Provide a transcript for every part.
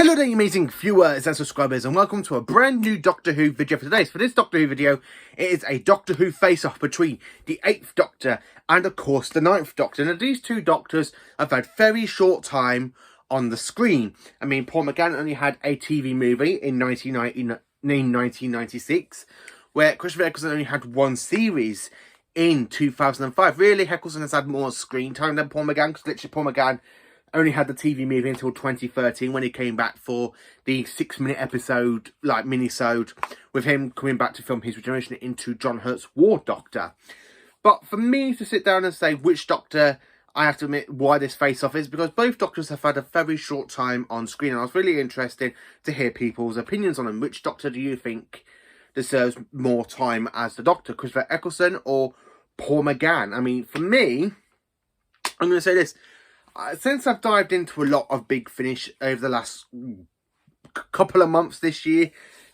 Hello there, you amazing viewers and subscribers, and welcome to a brand new Doctor Who video for today. So for this Doctor Who video, it is a Doctor Who face-off between the 8th Doctor and, of course, the 9th Doctor. Now, these two Doctors have had very short time on the screen. I mean, Paul McGann only had a TV movie in 1996, where Christopher Eccleston only had one series in 2005. Really, Eccleston has had more screen time than Paul McGann, because literally Paul McGann only had the TV movie until 2013 when he came back for the 6-minute episode, like mini-sode, with him coming back to film his regeneration into John Hurt's War Doctor. But for me to sit down and say which Doctor, I have to admit why this face-off is because both Doctors have had a very short time on screen, and I was really interested to hear people's opinions on them. Which Doctor do you think deserves more time as the Doctor, Christopher Eccleston or Paul McGann? I mean, for me, I'm going to say this. Since I've dived into a lot of Big Finish over the last couple of months this year,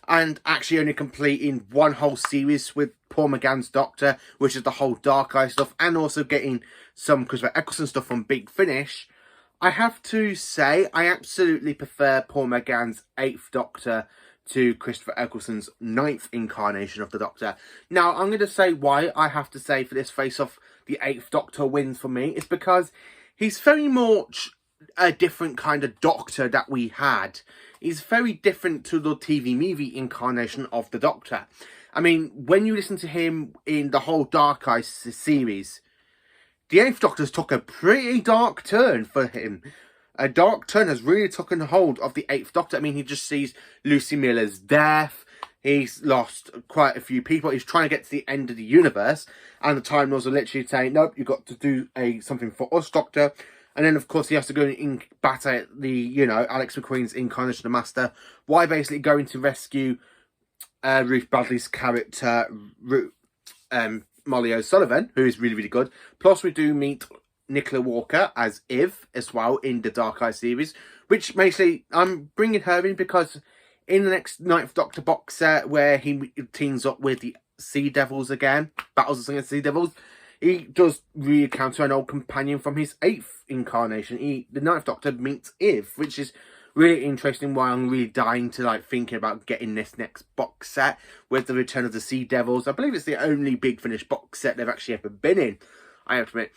and actually only completing one whole series with Paul McGann's Doctor, which is the whole Dark Eye stuff, and also getting some Christopher Eccleston stuff from Big Finish, I have to say I absolutely prefer Paul McGann's 8th Doctor to Christopher Eccleston's 9th incarnation of the Doctor. Now, I'm going to say why I have to say for this face-off the 8th Doctor wins for me. It's because he's very much a different kind of Doctor that we had. He's very different to the TV movie incarnation of the Doctor. I mean, when you listen to him in the whole Dark Eye series, the 8th Doctor's took a pretty dark turn for him. A dark turn has really taken hold of the 8th Doctor. I mean, he just sees Lucy Miller's death. He's lost quite a few people. He's trying to get to the end of the universe. And the Time Lords are literally saying, nope, you've got to do something for us, Doctor. And then, of course, he has to go and batter the, Alex McQueen's incarnation of the Master. Why basically going to rescue Ruth Bradley's character, Molly O'Sullivan, who is really, really good. Plus, we do meet Nicola Walker as Iv as well in the Dark Eye series. Which, basically, I'm bringing her in because in the next 9th Doctor box set, where he teams up with the Sea Devils again, battles against Sea Devils, he does re-encounter an old companion from his 8th incarnation. The 9th Doctor meets Iv, which is really interesting. Why I'm really dying to thinking about getting this next box set with the Return of the Sea Devils. I believe it's the only Big Finish box set they've actually ever been in, I have to admit.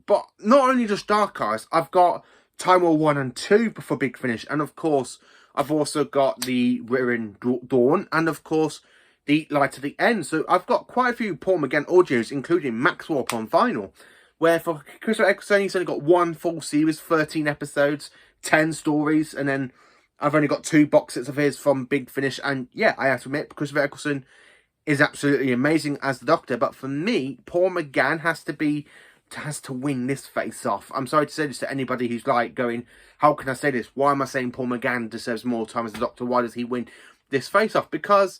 But not only just Dark Eyes, I've got Time War 1 and 2 for Big Finish, and of course I've also got the Wirren Dawn, and of course the Light of the End. So I've got quite a few Paul McGann audios, including Max Warp on vinyl, where for Christopher Eccleston he's only got one full series, 13 episodes, 10 stories, and then I've only got 2 box sets of his from Big Finish. And yeah, I have to admit, Christopher Eccleston is absolutely amazing as the Doctor, but for me, Paul McGann has to win this face-off. I'm sorry to say this to anybody who's going, how can I say this? Why am I saying Paul McGann deserves more time as the Doctor? Why does he win this face-off? Because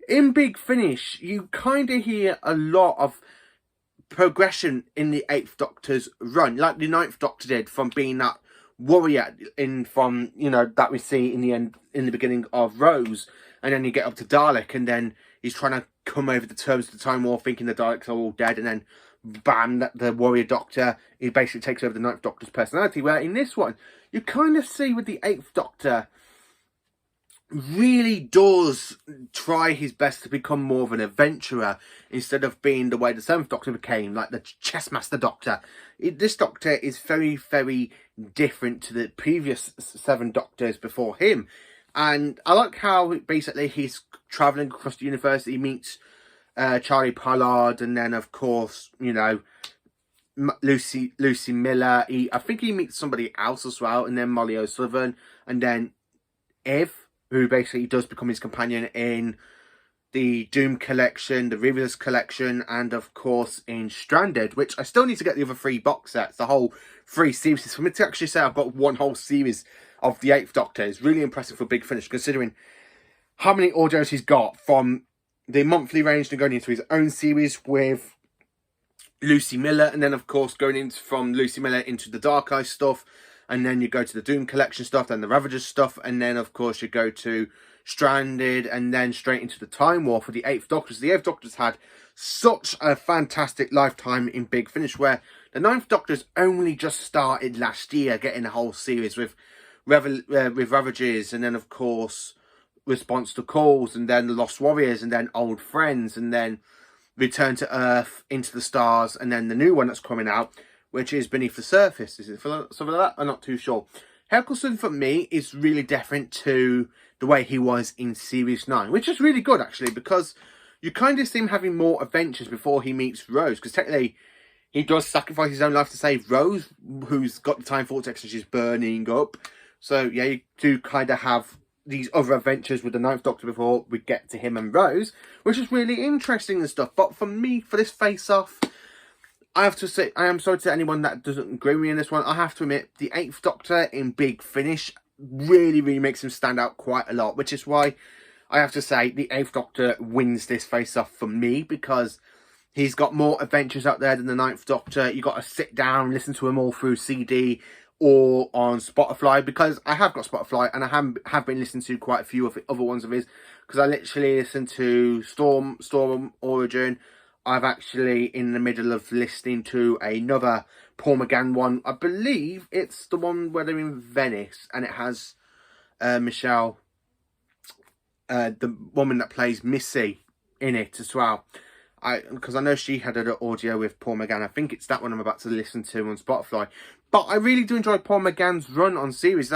in Big Finish, you kind of hear a lot of progression in the 8th Doctor's run, like the 9th Doctor did, from being that warrior that we see in the beginning of Rose, and then you get up to Dalek, and then he's trying to come over the terms of the Time War, thinking the Daleks are all dead, and then bam, the warrior Doctor, he basically takes over the 9th Doctor's personality, where in this one, you kind of see with the 8th Doctor really does try his best to become more of an adventurer instead of being the way the 7th Doctor became, like the chessmaster Doctor. This Doctor is very, very different to the previous 7 Doctors before him. And I like how basically he's travelling across the universe. He meets Charlie Pollard, and then of course, Lucy Miller. I think he meets somebody else as well, and then Molly O'Sullivan, and then Iv, who basically does become his companion in the Doom collection, the Rivers collection, and of course in Stranded, which I still need to get the other 3 box sets, the whole 3 series. For me to actually say I've got one whole series of the 8th Doctor is really impressive for Big Finish, considering how many audios he's got from the monthly range to going into his own series with Lucy Miller, and then of course going from Lucy Miller into the Dark Eye stuff, and then you go to the Doom collection stuff, then the Ravagers stuff, and then of course you go to Stranded, and then straight into the Time War for the 8th Doctor. The 8th Doctor's had such a fantastic lifetime in Big Finish, where the 9th Doctor's only just started last year getting the whole series with with Ravages, and then of course Response to Calls, and then the Lost Warriors, and then Old Friends, and then Return to Earth, Into the Stars, and then the new one that's coming out, which is Beneath the Surface. Is it something like that? I'm not too sure. Eccleston for me is really different to the way he was in Series 9, which is really good actually, because you kind of see him having more adventures before he meets Rose, because technically he does sacrifice his own life to save Rose, who's got the time vortex and she's burning up. So yeah, you do kind of have these other adventures with the Ninth Doctor before we get to him and Rose, which is really interesting and stuff. But for me, for this face-off, I have to say, I am sorry to anyone that doesn't agree with me in this one. I have to admit, the 8th Doctor in Big Finish really, really makes him stand out quite a lot, which is why I have to say the 8th Doctor wins this face-off for me, because he's got more adventures out there than the 9th Doctor. You got to sit down, listen to him all through CD or on Spotify, because I have got Spotify and I have been listening to quite a few of the other ones of his, because I literally listened to Storm Origin. I've actually in the middle of listening to another Paul McGann one. I believe it's the one where they're in Venice and it has Michelle, the woman that plays Missy, in it as well. Because I know she had an audio with Paul McGann. I think it's that one I'm about to listen to on Spotify. But I really do enjoy Paul McGann's run on series.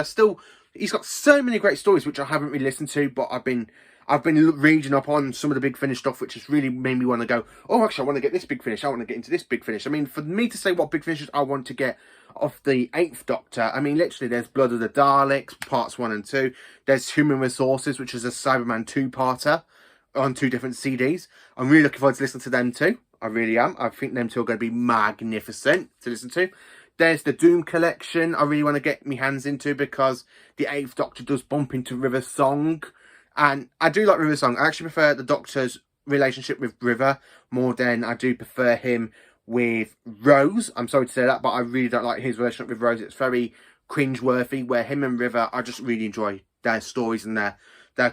He's got so many great stories which I haven't really listened to, but I've been reading up on some of the Big Finish stuff, which has really made me want to go, oh, actually, I want to get this Big Finish. I want to get into this Big Finish. I mean, for me to say what Big Finishes I want to get off the 8th Doctor, I mean, literally, there's Blood of the Daleks, parts 1 and 2. There's Human Resources, which is a Cyberman 2-parter on 2 different CDs. I'm really looking forward to listening to them too. I really am. I think them two are going to be magnificent to listen to. There's the Doom collection I really want to get my hands into, because the 8th Doctor does bump into River Song. And I do like River Song. I actually prefer the Doctor's relationship with River more than I do prefer him with Rose. I'm sorry to say that, but I really don't like his relationship with Rose. It's very cringeworthy, where him and River, I just really enjoy their stories and their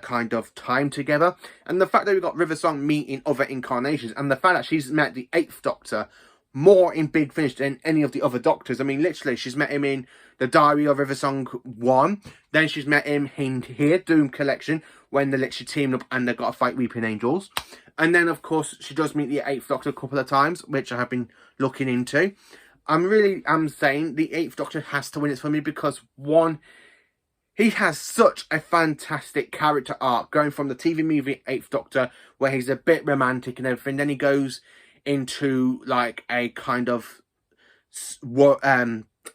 kind of time together. And the fact that we've got River Song meeting other incarnations, and the fact that she's met the 8th Doctor more in Big Finish than any of the other Doctors. I mean, literally, she's met him in the Diary of River Song 1. Then she's met him in here, Doom Collection, when they're literally teaming up and they've got to fight Weeping Angels. And then, of course, she does meet the 8th Doctor a couple of times, which I have been looking into. I'm saying the 8th Doctor has to win it for me, because, one, he has such a fantastic character arc, going from the TV movie 8th Doctor, where he's a bit romantic and everything. Then he goes into like a kind of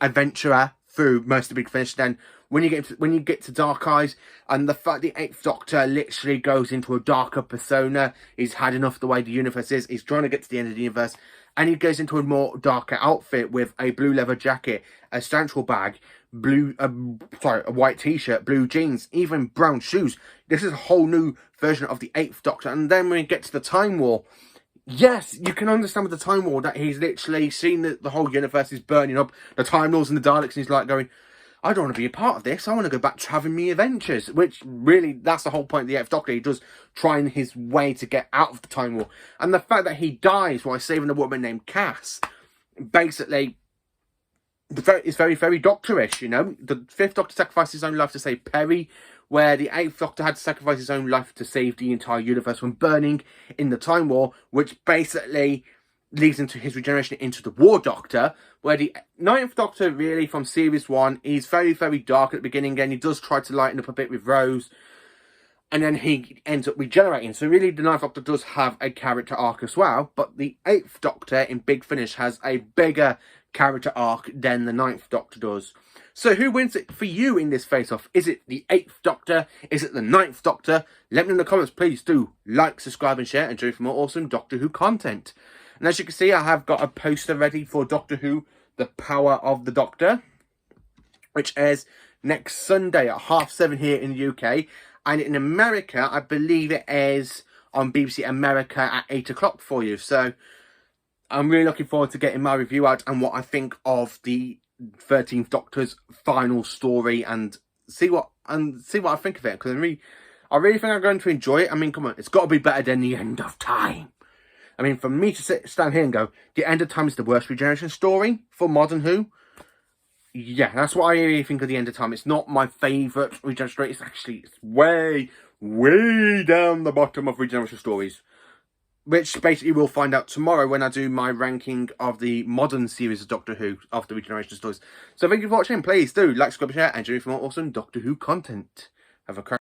adventurer through most of Big Finish. Then when you get to Dark Eyes, and the fact the 8th Doctor literally goes into a darker persona, he's had enough of the way the universe is. He's trying to get to the end of the universe, and he goes into a more darker outfit with a blue leather jacket, a satchel bag, a white t-shirt, blue jeans, even brown shoes. This is a whole new version of the 8th Doctor. And then when we get to the Time War, yes, you can understand with the Time War that he's literally seen that the whole universe is burning up, the Time Lords and the Daleks, and he's like going, I don't want to be a part of this. I want to go back to having me adventures. Which really, that's the whole point of the 8th Doctor. He does trying his way to get out of the Time War. And the fact that he dies while saving a woman named Cass, basically, it's very, very Doctorish, you know. The 5th Doctor sacrificed his own life to save Perry, where the 8th Doctor had to sacrifice his own life to save the entire universe from burning in the Time War, which basically leads into his regeneration into the War Doctor, where the 9th Doctor, really, from Series 1, he's very, very dark at the beginning, and he does try to lighten up a bit with Rose, and then he ends up regenerating. So really, the 9th Doctor does have a character arc as well, but the 8th Doctor in Big Finish has a bigger character arc than the 9th Doctor does. So who wins it for you in this face-off? Is it the 8th Doctor? Is it the 9th Doctor? Let me know in the comments. Please do like, subscribe and share, and join for more awesome Doctor Who content. And as you can see, I have got a poster ready for Doctor Who, The Power of the Doctor, which airs next Sunday at 7:30 here in the UK. And in America, I believe it airs on BBC America at 8 o'clock for you. So I'm really looking forward to getting my review out and what I think of the 13th Doctor's final story, and see what I think of it, because I really think I'm going to enjoy it. I mean, come on, it's got to be better than The End of Time. I mean, for me to stand here and go, The End of Time is the worst regeneration story for modern Who, Yeah, that's what I really think of the End of Time. It's not my favourite Regeneration story. It's way, way down the bottom of Regeneration stories. Which basically we'll find out tomorrow when I do my ranking of the modern series of Doctor Who after Regeneration stories. So thank you for watching. Please do like, subscribe, share, and join me for more awesome Doctor Who content. Have a